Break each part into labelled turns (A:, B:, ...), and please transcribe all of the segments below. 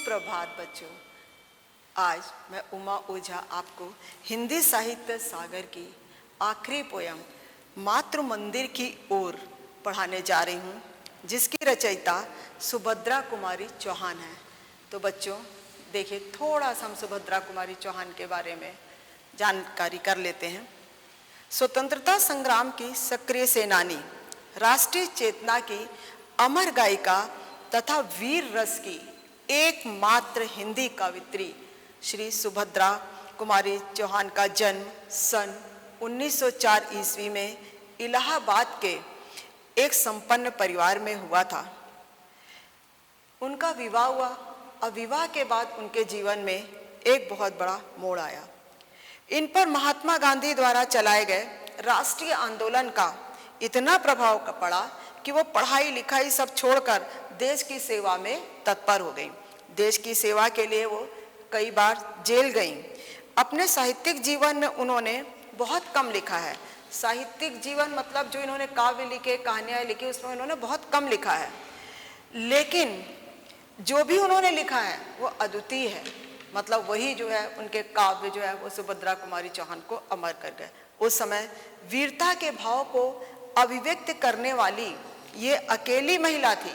A: सुप्रभात बच्चों। आज मैं उमा ओझा आपको हिंदी साहित्य सागर की आखिरी पोयम मातृ मंदिर की ओर पढ़ाने जा रही हूँ, जिसकी रचयिता सुभद्रा कुमारी चौहान है। तो बच्चों देखिए, थोड़ा सा हम सुभद्रा कुमारी चौहान के बारे में जानकारी कर लेते हैं। स्वतंत्रता संग्राम की सक्रिय सेनानी, राष्ट्रीय चेतना की अमर गायिका तथा वीर रस की एकमात्र हिंदी कवित्री श्री सुभद्रा कुमारी चौहान का जन्म सन 1904 ईस्वी में इलाहाबाद के एक संपन्न परिवार में हुआ था। उनका विवाह हुआ और विवाह के बाद उनके जीवन में एक बहुत बड़ा मोड़ आया। इन पर महात्मा गांधी द्वारा चलाए गए राष्ट्रीय आंदोलन का इतना प्रभाव पड़ा कि वो पढ़ाई लिखाई सब छोड़कर देश की सेवा में तत्पर हो गई। देश की सेवा के लिए वो कई बार जेल गईं। अपने साहित्यिक जीवन में उन्होंने बहुत कम लिखा है। साहित्यिक जीवन मतलब जो इन्होंने काव्य लिखे, कहानियाँ लिखी, उसमें इन्होंने बहुत कम लिखा है, लेकिन जो भी उन्होंने लिखा है वो अद्वितीय है। मतलब वही जो है, उनके काव्य जो है वो सुभद्रा कुमारी चौहान को अमर कर गए। उस समय वीरता के भाव को अभिव्यक्त करने वाली ये अकेली महिला थी।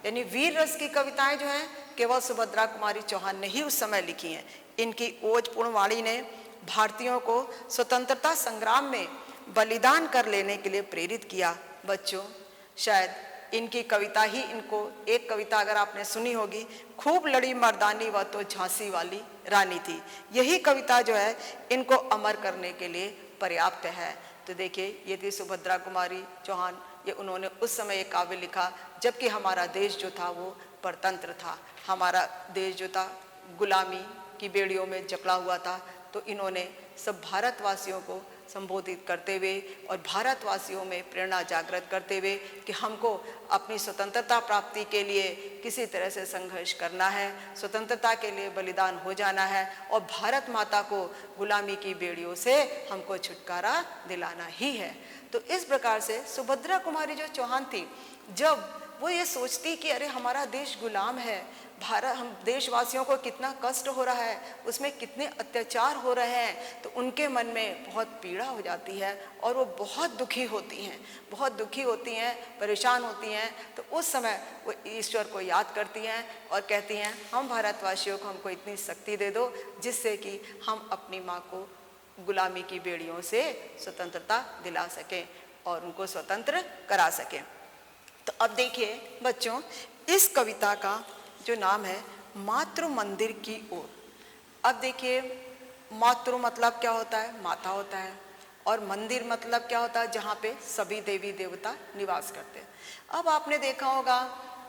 A: यानी वीर रस की कविताएं जो हैं केवल सुभद्रा कुमारी चौहान ने ही उस समय लिखी हैं। इनकी ओजपूर्ण वाणी ने भारतीयों को स्वतंत्रता संग्राम में बलिदान कर लेने के लिए प्रेरित किया। बच्चों शायद इनकी कविता ही इनको, एक कविता अगर आपने सुनी होगी, खूब लड़ी मर्दानी वह तो झांसी वाली रानी थी, यही कविता जो है इनको अमर करने के लिए पर्याप्त है। तो देखिए, ये थी सुभद्रा कुमारी चौहान। ये उन्होंने उस समय एक काव्य लिखा जबकि हमारा देश जो था वो परतंत्र था। हमारा देश जो था गुलामी की बेड़ियों में जकड़ा हुआ था। तो इन्होंने सब भारतवासियों को संबोधित करते हुए और भारतवासियों में प्रेरणा जागृत करते हुए कि हमको अपनी स्वतंत्रता प्राप्ति के लिए किसी तरह से संघर्ष करना है, स्वतंत्रता के लिए बलिदान हो जाना है और भारत माता को गुलामी की बेड़ियों से हमको छुटकारा दिलाना ही है। तो इस प्रकार से सुभद्रा कुमारी जो चौहान थी, जब वो ये सोचती कि अरे हमारा देश गुलाम है, भारत, हम देशवासियों को कितना कष्ट हो रहा है, उसमें कितने अत्याचार हो रहे हैं, तो उनके मन में बहुत पीड़ा हो जाती है और वो बहुत दुखी होती हैं, परेशान होती हैं। तो उस समय वो ईश्वर को याद करती हैं और कहती हैं, हम भारतवासियों को हमको इतनी शक्ति दे दो जिससे कि हम अपनी माँ को गुलामी की बेड़ियों से स्वतंत्रता दिला सकें और उनको स्वतंत्र करा सकें। तो अब देखिए बच्चों, इस कविता का जो नाम है मातृ मंदिर की ओर। अब देखिए, मातृ मतलब क्या होता है? माता होता है। और मंदिर मतलब क्या होता है? जहाँ पे सभी देवी देवता निवास करते हैं। अब आपने देखा होगा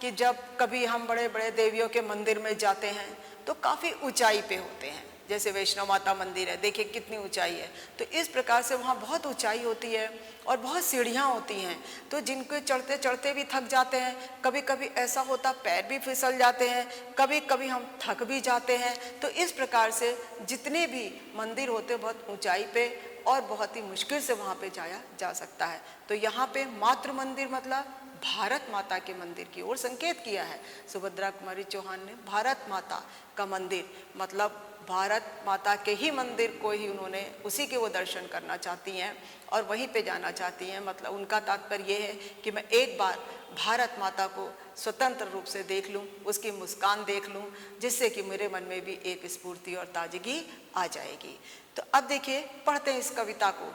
A: कि जब कभी हम बड़े बड़े देवियों के मंदिर में जाते हैं तो काफ़ी ऊंचाई पे होते हैं। जैसे वैष्णो माता मंदिर है, देखिए कितनी ऊंचाई है। तो इस प्रकार से वहाँ बहुत ऊंचाई होती है और बहुत सीढ़ियाँ होती हैं, तो जिनको चढ़ते चढ़ते भी थक जाते हैं। कभी कभी ऐसा होता पैर भी फिसल जाते हैं, कभी कभी हम थक भी जाते हैं। तो इस प्रकार से जितने भी मंदिर होते हैं बहुत ऊंचाई पे और बहुत ही मुश्किल से वहाँ पे जाया जा सकता है। तो यहाँ पे मातृ मंदिर मतलब भारत माता के मंदिर की ओर संकेत किया है सुभद्रा कुमारी चौहान ने। भारत माता का मंदिर मतलब भारत माता के ही मंदिर को ही उन्होंने, उसी के वो दर्शन करना चाहती हैं और वहीं पे जाना चाहती हैं। मतलब उनका तात्पर्य ये है कि मैं एक बार भारत माता को स्वतंत्र रूप से देख लूं, उसकी मुस्कान देख लूं, जिससे कि मेरे मन में भी एक स्फूर्ति और ताजगी आ जाएगी। तो अब देखिए, पढ़ते हैं इस कविता को।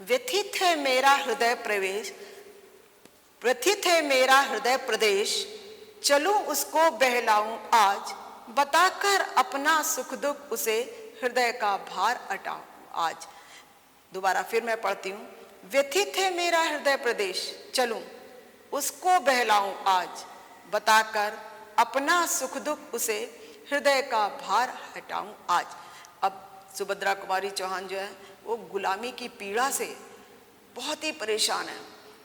A: व्यथित है मेरा हृदय प्रवेश, व्यथित है मेरा हृदय प्रदेश, चलूं उसको बहलाऊं आज, बताकर अपना सुख दुख उसे हृदय का भार हटाऊं आज। दोबारा फिर मैं पढ़ती हूँ। व्यथित है मेरा हृदय प्रदेश, चलूं उसको बहलाऊं आज, बताकर अपना सुख दुख उसे हृदय का भार हटाऊं आज। अब सुभद्रा कुमारी चौहान जो है वो गुलामी की पीड़ा से बहुत ही परेशान है।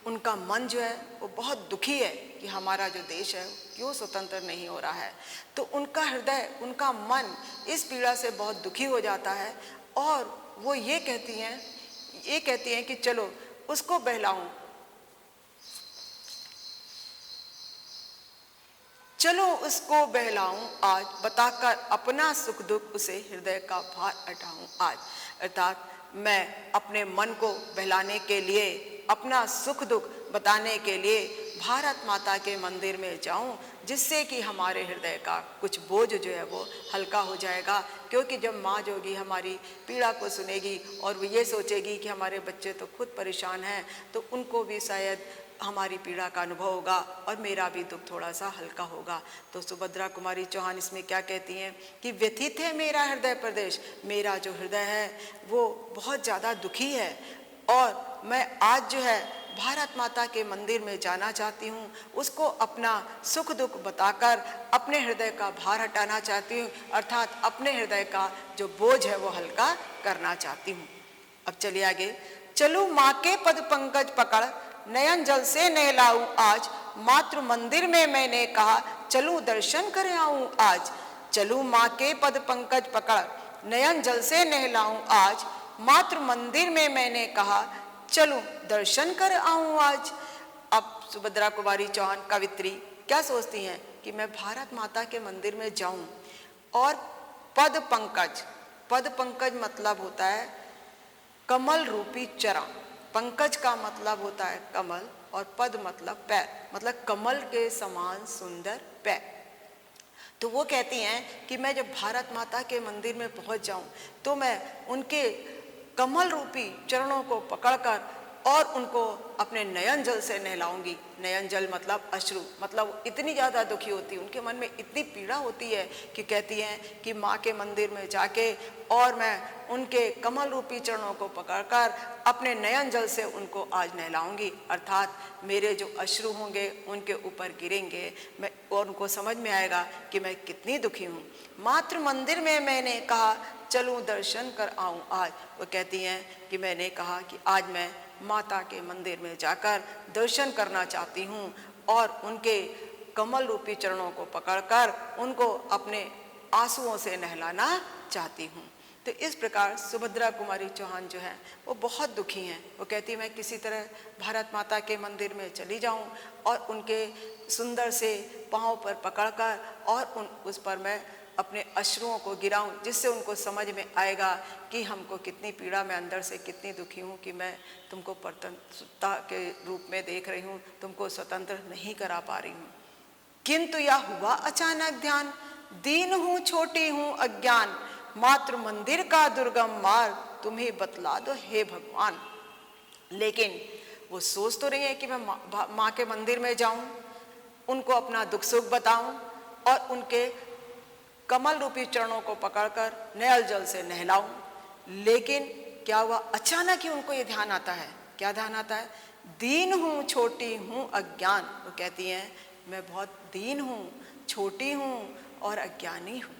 A: उनका मन जो है वो बहुत दुखी है कि हमारा जो देश है क्यों स्वतंत्र नहीं हो रहा है। तो उनका हृदय, उनका मन इस पीड़ा से बहुत दुखी हो जाता है और वो ये कहती हैं कि चलो उसको बहलाऊं, चलो उसको बहलाऊं आज, बताकर अपना सुख दुख उसे हृदय का भार हटाऊं आज। अर्थात मैं अपने मन को बहलाने के लिए, अपना सुख दुख बताने के लिए भारत माता के मंदिर में जाऊं, जिससे कि हमारे हृदय का कुछ बोझ जो है वो हल्का हो जाएगा। क्योंकि जब माँ जो होगी हमारी पीड़ा को सुनेगी और वो ये सोचेगी कि हमारे बच्चे तो खुद परेशान हैं, तो उनको भी शायद हमारी पीड़ा का अनुभव होगा और मेरा भी दुख थोड़ा सा हल्का होगा। तो सुभद्रा कुमारी चौहान इसमें क्या कहती हैं कि व्यथित है मेरा हृदय प्रदेश, मेरा जो हृदय है वो बहुत ज़्यादा दुखी है और मैं आज जो है भारत माता के मंदिर में जाना चाहती हूँ, उसको अपना सुख दुख बताकर अपने हृदय का भार हटाना चाहती हूँ, अर्थात अपने हृदय का जो बोझ है वो हल्का करना चाहती हूँ। अब चलिए आगे। चलूँ माँ के पद पंकज पकड़, नयन जल से नहलाऊं आज, मातृ मंदिर में मैंने कहा चलूं दर्शन कर आऊं आज। चलूं माँ के पद पंकज पकड़, नयन जल से नहलाऊं आज, मातृ मंदिर में मैंने कहा चलूं दर्शन कर आऊं आज। अब सुभद्रा कुमारी चौहान कवित्री क्या सोचती हैं कि मैं भारत माता के मंदिर में जाऊं और पद पंकज, पद पंकज मतलब होता है कमल रूपी चरण, पंकज का मतलब होता है कमल और पद मतलब पैर, मतलब कमल के समान सुंदर पैर। तो वो कहती हैं कि मैं जब भारत माता के मंदिर में पहुंच जाऊं तो मैं उनके कमल रूपी चरणों को पकड़कर और उनको अपने नयन जल से नहलाऊंगी। नयन जल मतलब अश्रु, मतलब इतनी ज़्यादा दुखी होती है, उनके मन में इतनी पीड़ा होती है कि कहती हैं कि माँ के मंदिर में जाके और मैं उनके कमल रूपी चरणों को पकड़कर अपने नयन जल से उनको आज नहलाऊंगी। अर्थात मेरे जो अश्रु होंगे उनके ऊपर गिरेंगे मैं और उनको समझ में आएगा कि मैं कितनी दुखी हूँ। मातृ मंदिर में मैंने कहा चलूँ दर्शन कर आऊँ आज। वो कहती हैं कि मैंने कहा कि आज मैं माता के मंदिर में जाकर दर्शन करना चाहती हूँ और उनके कमल रूपी चरणों को पकड़कर उनको अपने आंसुओं से नहलाना चाहती हूँ। तो इस प्रकार सुभद्रा कुमारी चौहान जो है वो बहुत दुखी हैं। वो कहती है मैं किसी तरह भारत माता के मंदिर में चली जाऊं और उनके सुंदर से पाँव पर पकड़कर और उस पर मैं अपने अश्रुओं को गिराऊं, जिससे उनको समझ में आएगा कि हमको कितनी पीड़ा, मैं अंदर से कितनी दुखी हूँ कि मैं तुमको परतंत्रता के रूप में देख रही हूँ, तुमको स्वतंत्र नहीं करा पा रही हूँ। किंतु यह हुआ अचानक ध्यान, दीन हूँ छोटी हूँ अज्ञान, मातृ मंदिर का दुर्गम मार्ग तुम्हें बतला दो हे भगवान। लेकिन वो सोच तो रही है कि मैं माँ के मंदिर में जाऊं, उनको अपना दुख सुख बताऊं और उनके कमल रूपी चरणों को पकड़कर नयल जल से नहलाऊं। लेकिन क्या हुआ, अचानक ही उनको ये ध्यान आता है। क्या ध्यान आता है? दीन हूँ छोटी हूँ अज्ञान। वो कहती हैं मैं बहुत दीन हूँ, छोटी हूँ और अज्ञानी हूँ।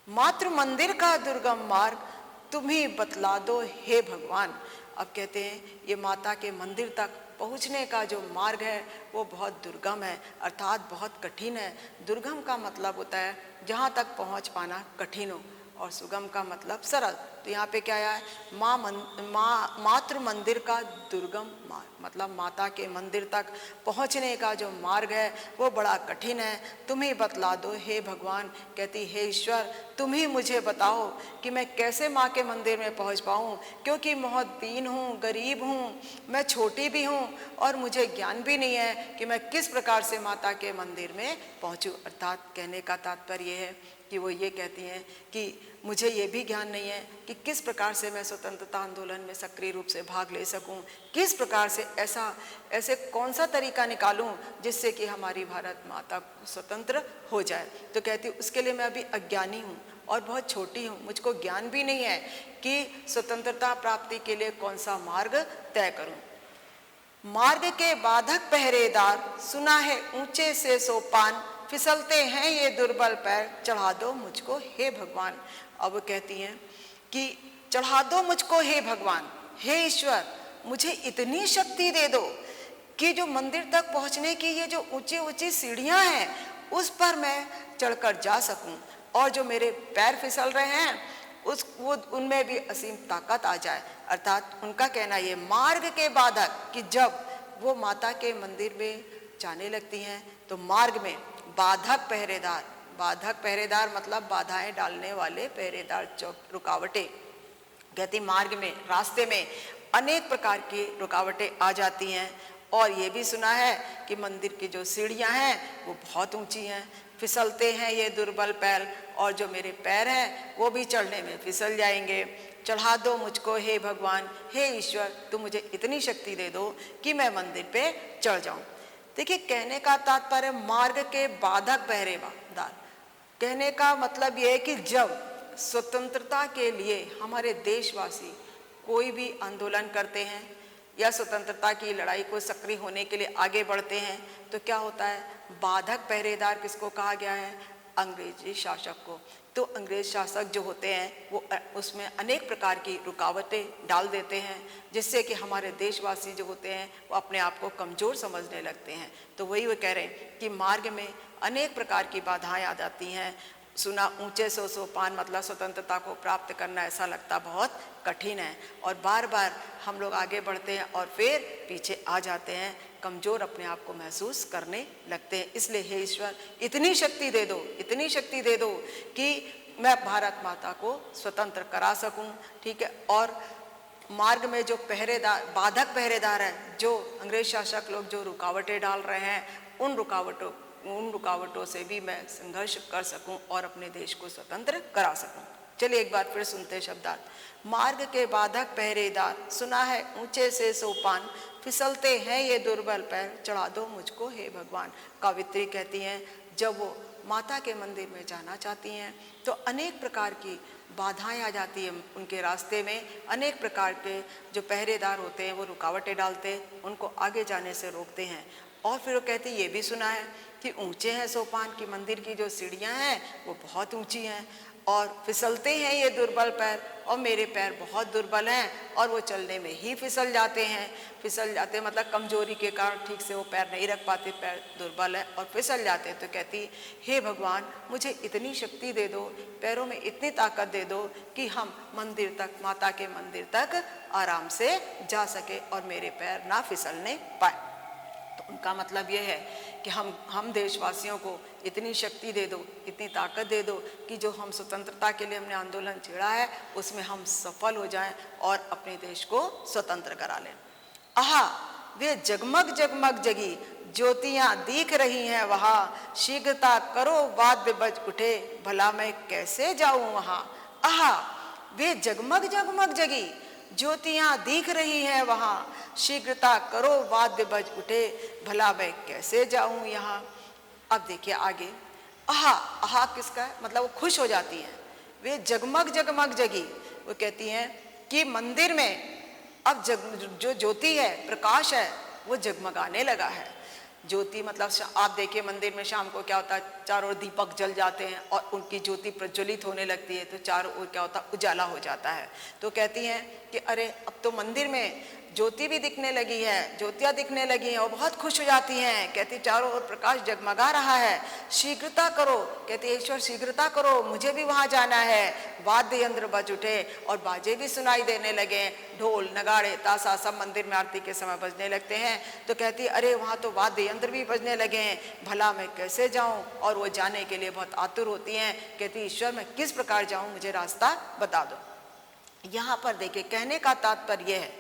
A: मातृ मंदिर का दुर्गम मार्ग तुम्ही बतला दो हे भगवान। अब कहते हैं ये माता के मंदिर तक पहुंचने का जो मार्ग है वो बहुत दुर्गम है, अर्थात बहुत कठिन है। दुर्गम का मतलब होता है जहाँ तक पहुँच पाना कठिन हो, और सुगम का मतलब सरल। तो यहाँ पे क्या आया है, मातृ मंदिर का दुर्गम मार्ग, मतलब माता के मंदिर तक पहुँचने का जो मार्ग है वो बड़ा कठिन है। तुम ही बतला दो हे भगवान। कहती हे ईश्वर तुम ही मुझे बताओ कि मैं कैसे माँ के मंदिर में पहुँच पाऊँ, क्योंकि बहुत दीन हूँ, गरीब हूँ, मैं छोटी भी हूँ और मुझे ज्ञान भी नहीं है कि मैं किस प्रकार से माता के मंदिर में पहुँचूँ। अर्थात कहने का तात्पर्य है कि वो ये कहती हैं कि मुझे ये भी ज्ञान नहीं है कि किस प्रकार से मैं स्वतंत्रता आंदोलन में सक्रिय रूप से भाग ले सकूं, किस प्रकार से ऐसे कौन सा तरीका निकालूं जिससे कि हमारी भारत माता स्वतंत्र हो जाए। तो कहती उसके लिए मैं अभी अज्ञानी हूँ और बहुत छोटी हूँ, मुझको ज्ञान भी नहीं है कि स्वतंत्रता प्राप्ति के लिए कौन सा मार्ग तय करूँ। मार्ग के बाधक पहरेदार, सुना है ऊंचे से सोपान, फिसलते हैं ये दुर्बल पैर, चढ़ा दो मुझको हे भगवान। अब कहती हैं कि चढ़ा दो मुझको हे भगवान, हे ईश्वर मुझे इतनी शक्ति दे दो कि जो मंदिर तक पहुंचने की ये जो ऊंची ऊंची सीढ़ियां हैं उस पर मैं चढ़कर जा सकूं, और जो मेरे पैर फिसल रहे हैं उनमें भी असीम ताकत आ जाए। अर्थात उनका कहना ये मार्ग के बाधक, कि जब वो माता के मंदिर में जाने लगती हैं तो मार्ग में बाधक पहरेदार, बाधक पहरेदार मतलब बाधाएं डालने वाले पहरेदार, चौक रुकावटें। कहती मार्ग में, रास्ते में अनेक प्रकार की रुकावटें आ जाती हैं। और ये भी सुना है कि मंदिर की जो सीढ़ियां हैं वो बहुत ऊंची हैं, फिसलते हैं ये दुर्बल पैर, और जो मेरे पैर हैं वो भी चढ़ने में फिसल जाएंगे। चढ़ा दो मुझको हे भगवान, हे ईश्वर, तुम मुझे इतनी शक्ति दे दो कि मैं मंदिर पे चढ़ जाऊं। देखिए, कहने का तात्पर्य मार्ग के बाधक पहरेदार, कहने का मतलब ये है कि जब स्वतंत्रता के लिए हमारे देशवासी कोई भी आंदोलन करते हैं या स्वतंत्रता की लड़ाई को सक्रिय होने के लिए आगे बढ़ते हैं, तो क्या होता है, बाधक पहरेदार किसको कहा गया है, अंग्रेजी शासक को। तो अंग्रेज शासक जो होते हैं वो उसमें अनेक प्रकार की रुकावटें डाल देते हैं, जिससे कि हमारे देशवासी जो होते हैं वो अपने आप को कमज़ोर समझने लगते हैं। तो वही वो कह रहे हैं कि मार्ग में अनेक प्रकार की बाधाएं आ जाती हैं। सुना ऊंचे सो सोपान मतलब स्वतंत्रता को प्राप्त करना ऐसा लगता बहुत कठिन है, और बार बार हम लोग आगे बढ़ते हैं और फिर पीछे आ जाते हैं, कमज़ोर अपने आप को महसूस करने लगते हैं। इसलिए हे ईश्वर, इतनी शक्ति दे दो, इतनी शक्ति दे दो कि मैं भारत माता को स्वतंत्र करा सकूं, ठीक है। और मार्ग में जो पहरेदार, बाधक पहरेदार हैं, जो अंग्रेज शासक लोग जो रुकावटें डाल रहे हैं, उन रुकावटों से भी मैं संघर्ष कर सकूं और अपने देश को स्वतंत्र करा सकूं। चलिए एक बार फिर सुनते शब्दार्थ। मार्ग के बाधक पहरेदार, सुना है ऊंचे से सोपान, फिसलते हैं ये दुर्बल पैर, चढ़ा दो मुझको हे भगवान। कवित्री कहती हैं जब वो माता के मंदिर में जाना चाहती हैं तो अनेक प्रकार की बाधाएं आ जाती हैं उनके रास्ते में। अनेक प्रकार के जो पहरेदार होते हैं वो रुकावटें डालते हैं, उनको आगे जाने से रोकते हैं। और फिर वो कहती ये भी सुना है कि ऊंचे हैं सोपान, की मंदिर की जो सीढ़ियां हैं वो बहुत ऊंची हैं, और फिसलते हैं ये दुर्बल पैर, और मेरे पैर बहुत दुर्बल हैं और वो चलने में ही फिसल जाते हैं। फिसल जाते मतलब कमजोरी के कारण ठीक से वो पैर नहीं रख पाते, पैर दुर्बल है और फिसल जाते हैं। तो कहती हे भगवान, मुझे इतनी शक्ति दे दो, पैरों में इतनी ताकत दे दो कि हम मंदिर तक, माता के मंदिर तक आराम से जा सके और मेरे पैर ना फिसलने पाए। तो उनका मतलब ये है कि हम देशवासियों को इतनी शक्ति दे दो, इतनी ताकत दे दो कि जो हम स्वतंत्रता के लिए हमने आंदोलन छेड़ा है उसमें हम सफल हो जाएं और अपने देश को स्वतंत्र करा लें। आहा, वे जगमग जगमग जगी ज्योतियां दिख रही हैं वहाँ, शीघ्रता करो वाद्य बज उठे, भला मैं कैसे जाऊं वहाँ। आहा, वे जगमग जगमग जगी ज्योतियां दिख रही हैं वहाँ, शीघ्रता करो वाद्य बज उठे, भला मैं कैसे जाऊं यहाँ। अब देखिए आगे, आहा, आहा किसका है, मतलब वो खुश हो जाती हैं। वे जगमग जगमग जगी, वो कहती हैं कि मंदिर में अब जो ज्योति है, प्रकाश है, वो जगमगाने लगा है। ज्योति मतलब आप देखिए मंदिर में शाम को क्या होता है, चारों ओर दीपक जल जाते हैं और उनकी ज्योति प्रज्वलित होने लगती है, तो चारों ओर क्या होता है, उजाला हो जाता है। तो कहती हैं कि अरे अब तो मंदिर में ज्योति भी दिखने लगी है, ज्योतियाँ दिखने लगी हैं, और बहुत खुश हो जाती हैं। कहती चारों ओर प्रकाश जगमगा रहा है, शीघ्रता करो, कहती ईश्वर शीघ्रता करो, मुझे भी वहाँ जाना है। वाद्य यंत्र बज उठे और बाजे भी सुनाई देने लगे, ढोल नगाड़े ताशा सब मंदिर में आरती के समय बजने लगते हैं। तो कहती अरे वहाँ तो वाद्य यंत्र भी बजने लगे हैं, भला मैं कैसे जाऊँ। और वो जाने के लिए बहुत आतुर होती हैं, कहती ईश्वर मैं किस प्रकार जाऊँ, मुझे रास्ता बता दो। यहाँ पर देखिए कहने का तात्पर्य है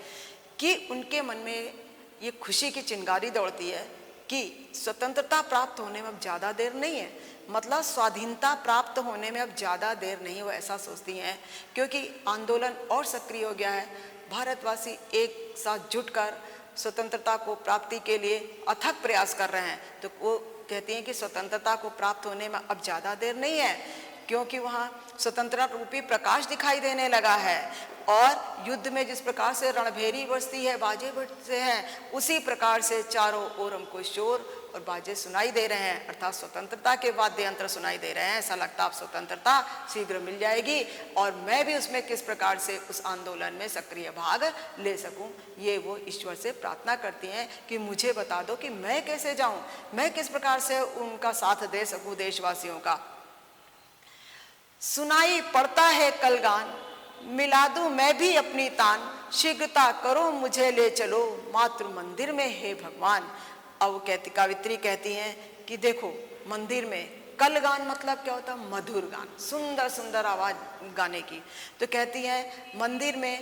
A: कि उनके मन में ये खुशी की चिंगारी दौड़ती है कि स्वतंत्रता प्राप्त होने में अब ज़्यादा देर नहीं है, मतलब स्वाधीनता प्राप्त होने में अब ज़्यादा देर नहीं, वो ऐसा सोचती हैं। क्योंकि आंदोलन और सक्रिय हो गया है, भारतवासी एक साथ जुटकर स्वतंत्रता को प्राप्ति के लिए अथक प्रयास कर रहे हैं। तो वो कहती हैं कि स्वतंत्रता को प्राप्त होने में अब ज़्यादा देर नहीं है, क्योंकि वहाँ स्वतंत्रता रूपी प्रकाश दिखाई देने लगा है। और युद्ध में जिस प्रकार से रणभेरी बजती है, बाजे बजते हैं, उसी प्रकार से चारों ओर हमको शोर और बाजे सुनाई दे रहे हैं, अर्थात स्वतंत्रता के वाद्य यंत्र सुनाई दे रहे हैं। ऐसा लगता है अब स्वतंत्रता शीघ्र मिल जाएगी और मैं भी उसमें किस प्रकार से उस आंदोलन में सक्रिय भाग ले सकूं, ये वो ईश्वर से प्रार्थना करती हैं कि मुझे बता दो कि मैं कैसे जाऊं, मैं किस प्रकार से उनका साथ दे सकूं देशवासियों का। सुनाई पड़ता है कलगान, मिला दूं मैं भी अपनी तान, शीघ्रता करो मुझे ले चलो मातृ मंदिर में हे भगवान। अब कवित्री कहती हैं कि देखो मंदिर में कल गान मतलब क्या होता है, मधुर गान, सुंदर सुंदर आवाज गाने की। तो कहती है मंदिर में,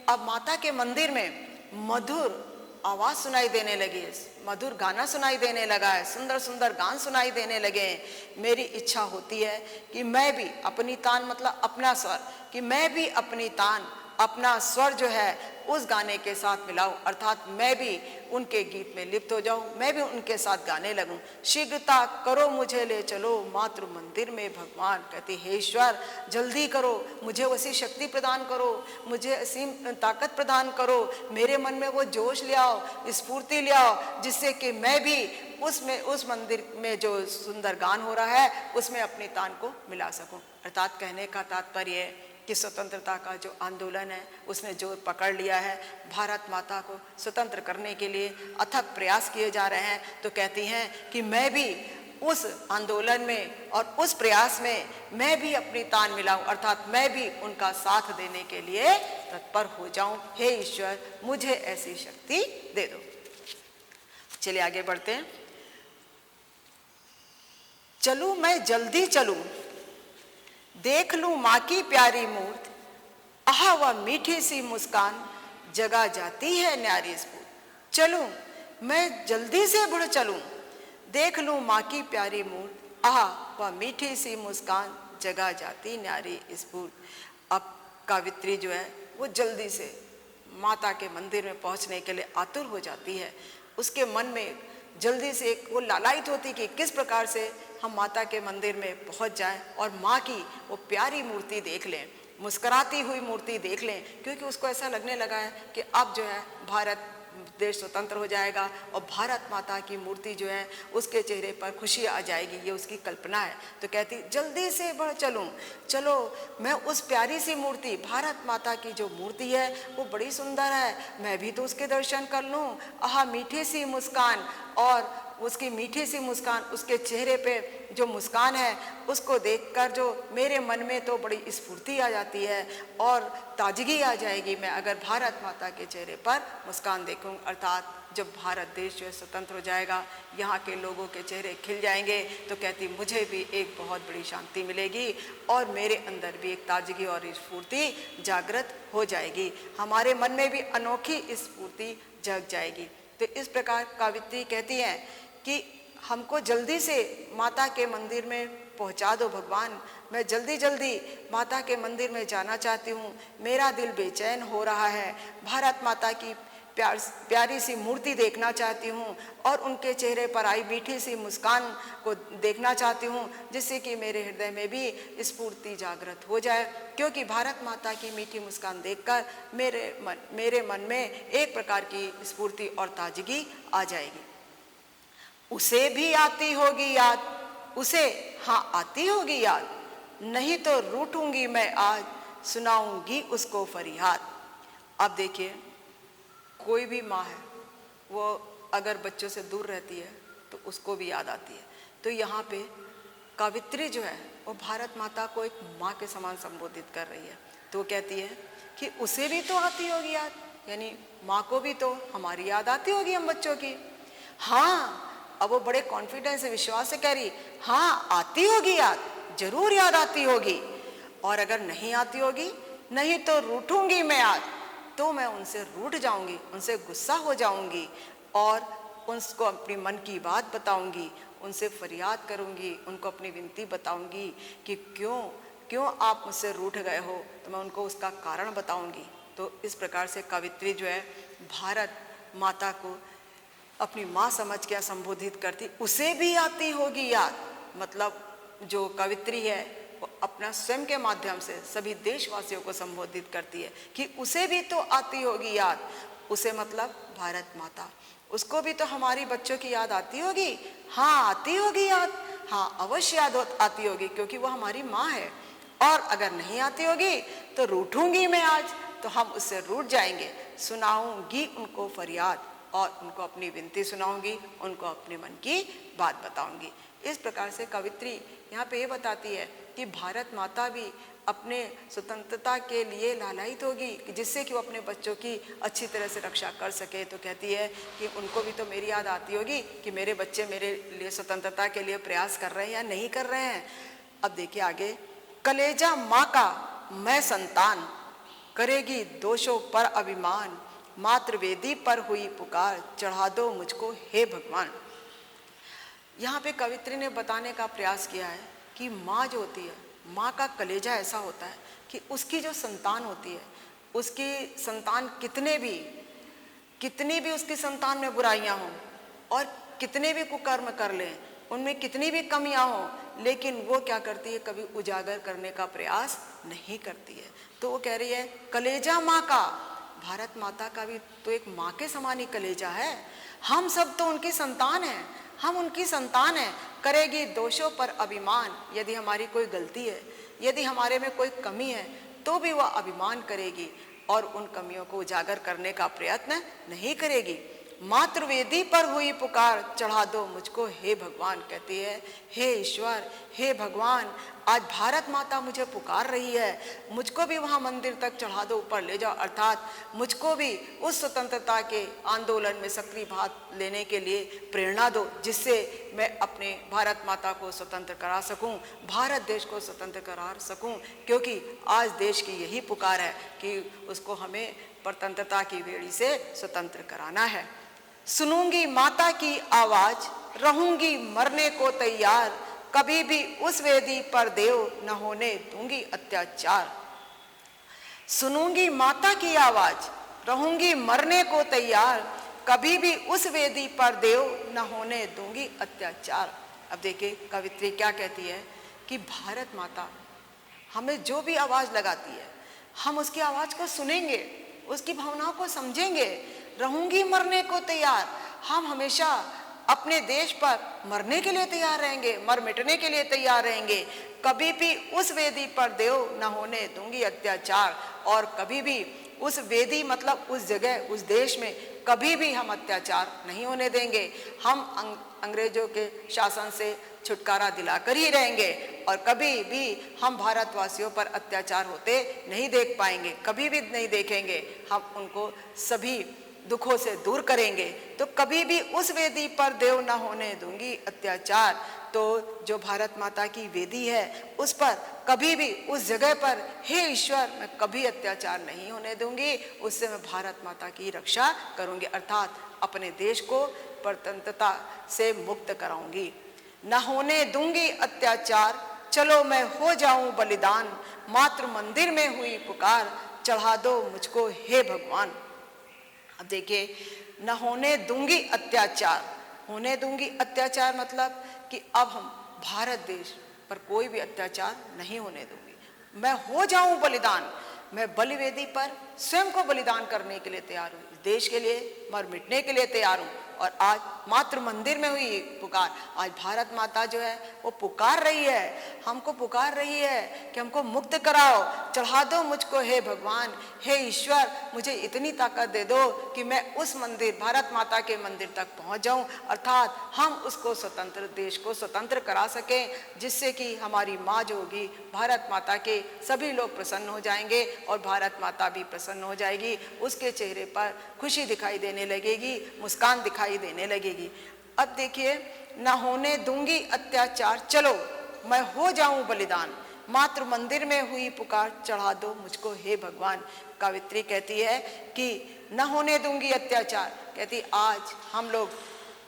A: अब माता के मंदिर में मधुर आवाज सुनाई देने लगी है, मधुर गाना सुनाई देने लगा है, सुंदर सुंदर गान सुनाई देने लगे हैं। मेरी इच्छा होती है कि मैं भी अपनी तान मतलब अपना स्वर, कि मैं भी अपनी तान अपना स्वर जो है उस गाने के साथ मिलाऊं, अर्थात मैं भी उनके गीत में लिप्त हो जाऊं, मैं भी उनके साथ गाने लगूं। शीघ्रता करो मुझे ले चलो मातृ मंदिर में भगवान। कहती हे ईश्वर जल्दी करो, मुझे वैसी शक्ति प्रदान करो, मुझे असीम ताकत प्रदान करो, मेरे मन में वो जोश ले आओ, स्फूर्ति ले आओ, जिससे कि मैं भी उसमें उस मंदिर में जो सुंदर गान हो रहा है उसमें अपनी तान को मिला सकूं। अर्थात कहने का तात्पर्य है कि स्वतंत्रता का जो आंदोलन है उसने जोर पकड़ लिया है, भारत माता को स्वतंत्र करने के लिए अथक प्रयास किए जा रहे हैं। तो कहती हैं कि मैं भी उस आंदोलन में और उस प्रयास में मैं भी अपनी तान मिलाऊं, अर्थात मैं भी उनका साथ देने के लिए तत्पर हो जाऊं। हे ईश्वर मुझे ऐसी शक्ति दे दो। चलिए आगे बढ़ते हैं। चलूं मैं जल्दी चलूं, देख लूं माँ की प्यारी मूर्त, आह वह मीठी सी मुस्कान जगा जाती है न्यारी स्फूर्त। चलूं मैं जल्दी से बढ़ चलूं, देख लूं माँ की प्यारी मूर्त, आह वह मीठी सी मुस्कान जगा जाती न्यारी स्फूर्त। अब कावित्री जो है वो जल्दी से माता के मंदिर में पहुंचने के लिए आतुर हो जाती है। उसके मन में जल्दी से वो लालायित होती कि किस प्रकार से हम माता के मंदिर में पहुंच जाएं और माँ की वो प्यारी मूर्ति देख लें, मुस्कुराती हुई मूर्ति देख लें, क्योंकि उसको ऐसा लगने लगा है कि अब जो है भारत देश स्वतंत्र हो जाएगा और भारत माता की मूर्ति जो है उसके चेहरे पर खुशी आ जाएगी, ये उसकी कल्पना है। तो कहती जल्दी से बढ़ चलूं, चलो मैं उस प्यारी सी मूर्ति भारत माता की जो मूर्ति है वो बड़ी सुंदर है, मैं भी तो उसके दर्शन कर लूं। आहा मीठी सी मुस्कान, और उसकी मीठी सी मुस्कान, उसके चेहरे पे जो मुस्कान है उसको देखकर जो मेरे मन में तो बड़ी स्फूर्ति आ जाती है और ताजगी आ जाएगी मैं अगर भारत माता के चेहरे पर मुस्कान देखूं। अर्थात जब भारत देश जो है स्वतंत्र हो जाएगा, यहाँ के लोगों के चेहरे खिल जाएंगे, तो कहती मुझे भी एक बहुत बड़ी शांति मिलेगी और मेरे अंदर भी एक ताजगी और स्फूर्ति जागृत हो जाएगी, हमारे मन में भी अनोखी स्फूर्ति जग जाएगी। तो इस प्रकार कावित्री कहती है कि हमको जल्दी से माता के मंदिर में पहुंचा दो भगवान, मैं जल्दी जल्दी माता के मंदिर में जाना चाहती हूँ, मेरा दिल बेचैन हो रहा है, भारत माता की प्यारी सी मूर्ति देखना चाहती हूँ और उनके चेहरे पर आई मीठी सी मुस्कान को देखना चाहती हूँ, जिससे कि मेरे हृदय में भी स्फूर्ति जागृत हो जाए, क्योंकि भारत माता की मीठी मुस्कान देखकर मेरे मन में एक प्रकार की स्फूर्ति और ताजगी आ जाएगी। उसे भी आती होगी याद, उसे हाँ आती होगी याद, नहीं तो रूठूंगी मैं आज, सुनाऊंगी उसको फरियाद। अब देखिए कोई भी माँ है वो अगर बच्चों से दूर रहती है तो उसको भी याद आती है। तो यहाँ पे कावित्री जो है वो भारत माता को एक माँ के समान संबोधित कर रही है। तो वो कहती है कि उसे भी तो आती होगी याद, यानी माँ को भी तो हमारी याद आती होगी हम बच्चों की। हाँ, अब वो बड़े कॉन्फिडेंस से विश्वास से कह रही हाँ आती होगी याद, जरूर याद आती होगी, और अगर नहीं आती होगी नहीं तो रूठूंगी मैं आज, तो मैं उनसे रूठ जाऊंगी, उनसे गुस्सा हो जाऊंगी और उनको अपनी मन की बात बताऊंगी, उनसे फरियाद करूंगी, उनको अपनी विनती बताऊंगी कि क्यों आप मुझसे रूठ गए हो, तो मैं उनको उसका कारण बताऊंगी। तो इस प्रकार से कवित्री जो है भारत माता को अपनी माँ समझ के संबोधित करती। उसे भी आती होगी याद, मतलब जो कवित्री है वो अपना स्वयं के माध्यम से सभी देशवासियों को संबोधित करती है कि उसे भी तो आती होगी याद। उसे मतलब भारत माता, उसको भी तो हमारी बच्चों की याद आती होगी। हाँ आती होगी याद, हाँ अवश्य याद आती होगी, क्योंकि वो हमारी माँ है। और अगर नहीं आती होगी तो रूठूंगी मैं आज, तो हम उससे रूठ जाएंगे, सुनाऊंगी उनको फरियाद। और उनको अपनी विनती सुनाऊंगी, उनको अपने मन की बात बताऊंगी। इस प्रकार से कवित्री यहाँ पे ये बताती है कि भारत माता भी अपने स्वतंत्रता के लिए लालायित होगी, जिससे कि वो अपने बच्चों की अच्छी तरह से रक्षा कर सके। तो कहती है कि उनको भी तो मेरी याद आती होगी कि मेरे बच्चे मेरे लिए स्वतंत्रता के लिए प्रयास कर रहे हैं या नहीं कर रहे हैं। अब देखिए आगे, कलेजा माँ का मैं संतान, करेगी दोषों पर अभिमान, मातृवेदी पर हुई पुकार, चढ़ा दो मुझको हे भगवान। यहाँ पे कवित्री ने बताने का प्रयास किया है कि माँ जो होती है, माँ का कलेजा ऐसा होता है कि उसकी जो संतान होती है, उसकी संतान कितनी भी उसकी संतान में बुराइयां हों और कितने भी कुकर्म कर लें, उनमें कितनी भी कमियां हों, लेकिन वो क्या करती है, कभी उजागर करने का प्रयास नहीं करती है। तो वो कह रही है कलेजा माँ का, भारत माता का भी तो एक माँ के समान ही कलेजा है। हम सब तो उनकी संतान हैं, हम उनकी संतान हैं। करेगी दोषों पर अभिमान, यदि हमारी कोई गलती है, यदि हमारे में कोई कमी है, तो भी वह अभिमान करेगी और उन कमियों को उजागर करने का प्रयत्न नहीं करेगी। मातृवेदी पर हुई पुकार, चढ़ा दो मुझको हे भगवान। कहती है हे ईश्वर, हे भगवान, आज भारत माता मुझे पुकार रही है, मुझको भी वहाँ मंदिर तक चढ़ा दो, ऊपर ले जाओ, अर्थात मुझको भी उस स्वतंत्रता के आंदोलन में सक्रिय भाग लेने के लिए प्रेरणा दो, जिससे मैं अपने भारत माता को स्वतंत्र करा सकूं, भारत देश को स्वतंत्र करा सकूं। क्योंकि आज देश की यही पुकार है कि उसको हमें परतंत्रता की बेड़ी से स्वतंत्र कराना है। सुनूंगी माता की आवाज, रहूंगी मरने को तैयार, कभी भी उस वेदी पर देव न होने दूंगी अत्याचार। सुनूंगी माता की आवाज, रहूंगी मरने को तैयार, कभी भी उस वेदी पर देव न होने दूंगी अत्याचार। अब देखिए कवित्री क्या कहती है कि भारत माता हमें जो भी आवाज लगाती है, हम उसकी आवाज को सुनेंगे, उसकी भावनाओं को समझेंगे। रहूंगी मरने को तैयार, हम हमेशा अपने देश पर मरने के लिए तैयार रहेंगे, मर मिटने के लिए तैयार रहेंगे। कभी भी उस वेदी पर देव न होने दूंगी अत्याचार, और कभी भी उस वेदी मतलब उस जगह, उस देश में कभी भी हम अत्याचार नहीं होने देंगे। हम अंग्रेजों के शासन से छुटकारा दिलाकर ही रहेंगे और कभी भी हम भारतवासियों पर अत्याचार होते नहीं देख पाएंगे, कभी भी नहीं देखेंगे। हम उनको सभी दुखों से दूर करेंगे। तो कभी भी उस वेदी पर देव न होने दूंगी अत्याचार। तो जो भारत माता की वेदी है, उस पर कभी भी, उस जगह पर हे ईश्वर मैं कभी अत्याचार नहीं होने दूंगी, उससे मैं भारत माता की रक्षा करूंगी, अर्थात अपने देश को परतंत्रता से मुक्त कराऊंगी। न होने दूंगी अत्याचार, चलो मैं हो जाऊं बलिदान, मातृ मंदिर में हुई पुकार, चढ़ा दो मुझको हे भगवान। अब देखिए, न होने दूंगी अत्याचार, होने दूंगी अत्याचार मतलब कि अब हम भारत देश पर कोई भी अत्याचार नहीं होने दूंगी। मैं हो जाऊं बलिदान, मैं बलिवेदी पर स्वयं को बलिदान करने के लिए तैयार हूँ, देश के लिए मर मिटने के लिए तैयार हूँ। और आज मातृ मंदिर में हुई पुकार, आज भारत माता जो है वो पुकार रही है, हमको पुकार रही है कि हमको मुक्त कराओ, चढ़ा दो मुझको हे भगवान, हे ईश्वर, मुझे इतनी ताकत दे दो कि मैं उस मंदिर, भारत माता के मंदिर तक पहुंच जाऊं, अर्थात हम उसको स्वतंत्र, देश को स्वतंत्र करा सकें, जिससे कि हमारी माँ जो होगी, भारत माता के सभी लोग प्रसन्न हो जाएंगे और भारत माता भी प्रसन्न हो जाएगी, उसके चेहरे पर खुशी दिखाई देने लगेगी, मुस्कान दिखाई देने लगेगी। अब देखिए, न होने दूंगी अत्याचार, चलो मैं हो जाऊं बलिदान, मातृ मंदिर में हुई पुकार, चढ़ा दो मुझको हे भगवान। कवित्री कहती है कि न होने दूंगी अत्याचार, कहती आज हम लोग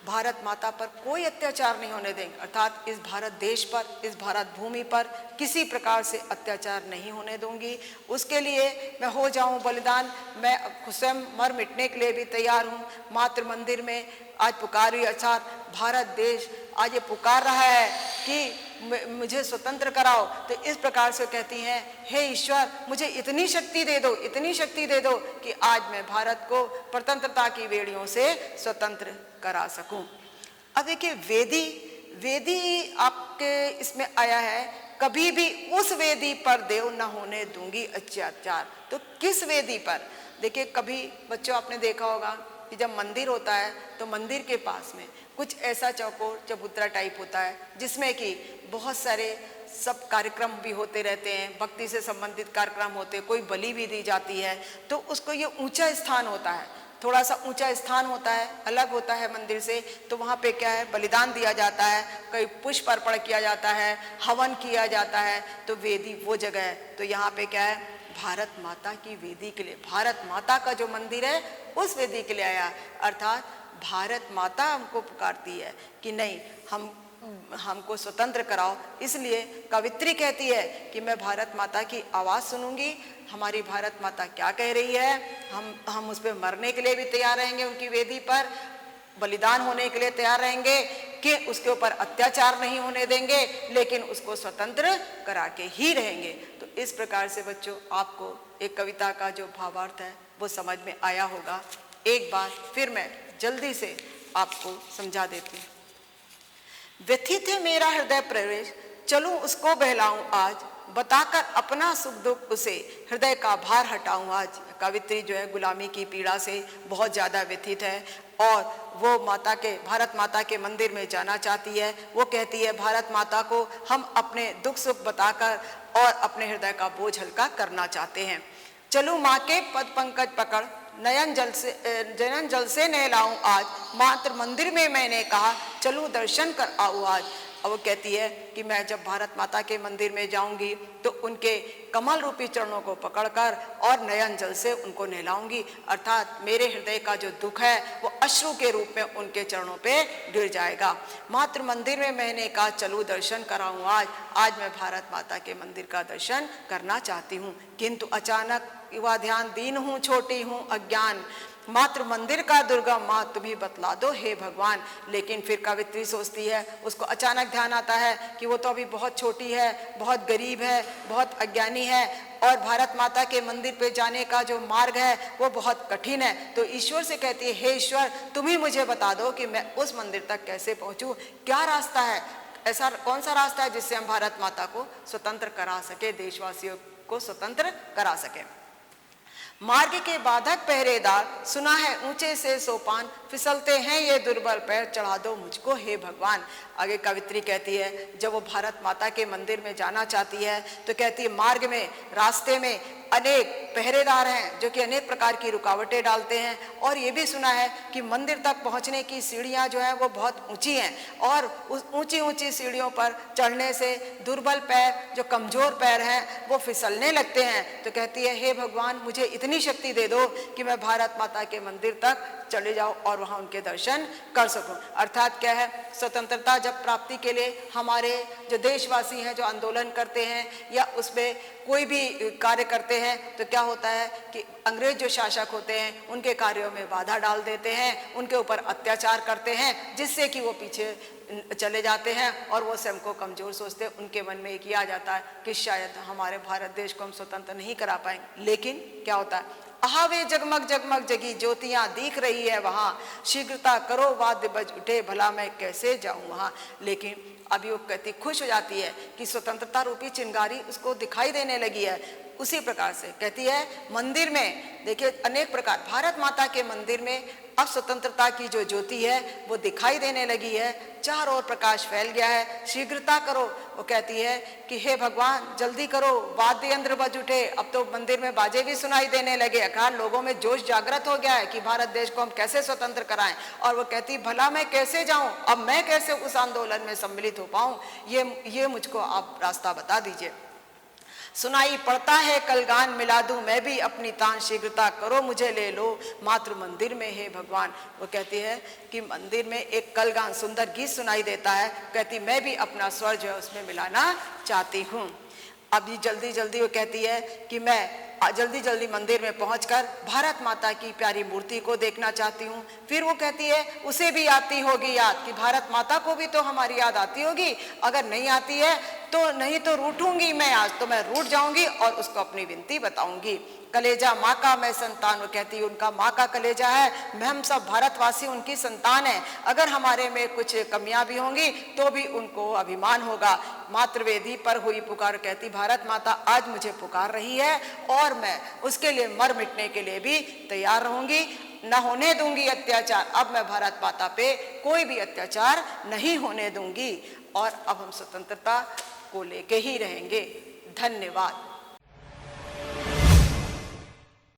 A: भारत माता पर कोई अत्याचार नहीं होने देंगे, अर्थात इस भारत देश पर, इस भारत भूमि पर किसी प्रकार से अत्याचार नहीं होने दूंगी। उसके लिए मैं हो जाऊं बलिदान, मैं स्वयं मर मिटने के लिए भी तैयार हूँ। मातृ मंदिर में आज पुकार हुई, अर्थात भारत देश आज ये पुकार रहा है कि मुझे स्वतंत्र कराओ। तो इस प्रकार से कहती हैं, हे ईश्वर मुझे इतनी शक्ति दे दो, इतनी शक्ति दे दो कि आज मैं भारत को परतंत्रता की बेड़ियों से स्वतंत्र करा सकूं। अब देखिए, वेदी आपके इसमें आया है, कभी भी उस वेदी पर देव न होने दूंगी अत्याचार। तो किस वेदी पर? देखिए, कभी बच्चों आपने देखा होगा कि जब मंदिर होता है तो मंदिर के पास में कुछ ऐसा चौकोर चबूतरा टाइप होता है जिसमें कि बहुत सारे सब कार्यक्रम भी होते रहते हैं, भक्ति से संबंधित कार्यक्रम होते हैं, कोई बलि भी दी जाती है, तो उसको ये ऊंचा स्थान होता है, थोड़ा सा ऊंचा स्थान होता है, अलग होता है मंदिर से। तो वहाँ पे क्या है, बलिदान दिया जाता है, कई पुष्प अर्पण किया जाता है, हवन किया जाता है, तो वेदी वो जगह है। तो यहाँ पे क्या है, भारत माता की वेदी के लिए, भारत माता का जो मंदिर है उस वेदी के लिए आया, अर्थात भारत माता हमको पुकारती है कि नहीं, हमको स्वतंत्र कराओ। इसलिए कवित्री कहती है कि मैं भारत माता की आवाज़ सुनूंगी, हमारी भारत माता क्या कह रही है, हम उस पर मरने के लिए भी तैयार रहेंगे, उनकी वेदी पर बलिदान होने के लिए तैयार रहेंगे कि उसके ऊपर अत्याचार नहीं होने देंगे, लेकिन उसको स्वतंत्र करा के ही रहेंगे। तो इस प्रकार से बच्चों, आपको एक कविता का जो भावार्थ है वो समझ में आया होगा। एक बार फिर मैं जल्दी से आपको समझा देती हूँ। व्यथित है मेरा हृदय प्रवेश, चलूं उसको बहलाऊं आज, बताकर अपना सुख दुख उसे, हृदय का भार हटाऊं आज। कवित्री जो है गुलामी की पीड़ा से बहुत ज़्यादा व्यथित है और वो भारत माता के मंदिर में जाना चाहती है। वो कहती है भारत माता को हम अपने दुख सुख बताकर और अपने हृदय का बोझ हल्का करना चाहते हैं। चलूं माँ के पद पंकज पकड़, नयन जल से नहलाऊं आज, मात्र मंदिर में मैंने कहा चलूं दर्शन कर आऊं आज। अब वो कहती है कि मैं जब भारत माता के मंदिर में जाऊंगी तो उनके कमल रूपी चरणों को पकड़कर और नयन जल से उनको नहलाऊंगी, अर्थात मेरे हृदय का जो दुख है वो अश्रु के रूप में उनके चरणों पे गिर जाएगा। मात्र मंदिर में मैंने कहा चलूं दर्शन कराऊं आज मैं भारत माता के मंदिर का दर्शन करना चाहती हूँ, किंतु अचानक युवा ध्यान दीन हूँ, छोटी हूँ अज्ञान, मात्र मंदिर का दुर्गम माँ तुम्ही बतला दो हे भगवान। लेकिन फिर कवित्री सोचती है, उसको अचानक ध्यान आता है कि वो तो अभी बहुत छोटी है, बहुत गरीब है, बहुत अज्ञानी है और भारत माता के मंदिर पे जाने का जो मार्ग है वो बहुत कठिन है। तो ईश्वर से कहती है, हे ईश्वर तुम ही मुझे बता दो कि मैं उस मंदिर तक कैसे पहुँचूँ, क्या रास्ता है, ऐसा कौन सा रास्ता है जिससे हम भारत माता को स्वतंत्र करा सके, देशवासियों को स्वतंत्र करा सके। मार्ग के बाधक पहरेदार, सुना है ऊंचे से सोपान, फिसलते हैं ये दुर्बल पैर, चढ़ा दो मुझको हे भगवान। आगे कवित्री कहती है, जब वो भारत माता के मंदिर में जाना चाहती है तो कहती है मार्ग में, रास्ते में अनेक पहरेदार हैं जो कि अनेक प्रकार की रुकावटें डालते हैं, और ये भी सुना है कि मंदिर तक पहुंचने की सीढ़ियां जो है वो बहुत ऊंची हैं और उस ऊंची ऊंची सीढ़ियों पर चढ़ने से दुर्बल पैर, जो कमजोर पैर हैं, वो फिसलने लगते हैं। तो कहती है, हे भगवान मुझे इतनी शक्ति दे दो कि मैं भारत माता के मंदिर तक चले जाऊं और वहां उनके दर्शन कर सकूं। अर्थात क्या है, स्वतंत्रता जब प्राप्ति के लिए हमारे जो देशवासी हैं जो आंदोलन करते हैं या उसमें कोई भी कार्य करते हैं तो क्या होता है कि अंग्रेज जो शासक होते हैं उनके कार्यों में बाधा डाल देते हैं, उनके ऊपर अत्याचार करते हैं, जिससे कि वो पीछे चले जाते हैं और वो स्वयं को कमजोर सोचते हैं। उनके मन में ये किया जाता है कि शायद हमारे भारत देश को हम स्वतंत्र नहीं करा पाएंगे। लेकिन क्या होता है, आहावे जगमग जगमग जगी ज्योतियां दिख रही है वहां, शीघ्रता करो वाद्य बज उठे, भला मैं कैसे जाऊं वहां। लेकिन अभी वो कहती, खुश हो जाती है कि स्वतंत्रता रूपी चिंगारी उसको दिखाई देने लगी है। उसी प्रकार से कहती है, मंदिर में देखिए अनेक प्रकार, भारत माता के मंदिर में अब स्वतंत्रता की जो ज्योति है वो दिखाई देने लगी है, चारों ओर प्रकाश फैल गया है। शीघ्रता करो, वो कहती है कि हे भगवान जल्दी करो, वाद्य यंत्र बज उठे। अब तो मंदिर में बाजे भी सुनाई देने लगे, अखार लोगों में जोश जागृत हो गया है कि भारत देश को हम कैसे स्वतंत्र कराएं। और वो कहती, भला मैं कैसे जाऊं, अब मैं कैसे उस आंदोलन में सम्मिलित हो पाऊं, ये मुझको आप रास्ता बता दीजिए। सुनाई पड़ता है कलगान, मिला दूं मैं भी अपनी तान, शीघ्रता करो मुझे ले लो मातृ मंदिर में हे भगवान। वो कहती है कि मंदिर में एक कलगान सुंदर गीत सुनाई देता है, कहती मैं भी अपना स्वर जो है उसमें मिलाना चाहती हूँ। अभी जल्दी जल्दी वो कहती है कि मैं जल्दी जल्दी मंदिर में पहुंचकर भारत माता की प्यारी मूर्ति को देखना चाहती हूँ। फिर वो कहती है उसे भी आती होगी याद कि भारत माता को भी तो हमारी याद आती होगी, अगर नहीं आती है तो नहीं तो रूठूंगी मैं, आज तो मैं रूठ जाऊंगी और उसको अपनी विनती बताऊंगी। कलेजा माँ का मैं संतान, वो कहती है उनका माँ का कलेजा है, मैं हम सब भारतवासी उनकी संतान है, अगर हमारे में कुछ कमियां भी होंगी तो भी उनको अभिमान होगा। मातृवेदी पर हुई पुकार, कहती भारत माता आज मुझे पुकार रही है और मैं उसके लिए मर मिटने के लिए भी तैयार रहूंगी। न होने दूंगी अत्याचार। अब मैं भारत माता पे कोई भी अत्याचार नहीं होने दूंगी और अब हम स्वतंत्रता को लेके ही रहेंगे। धन्यवाद।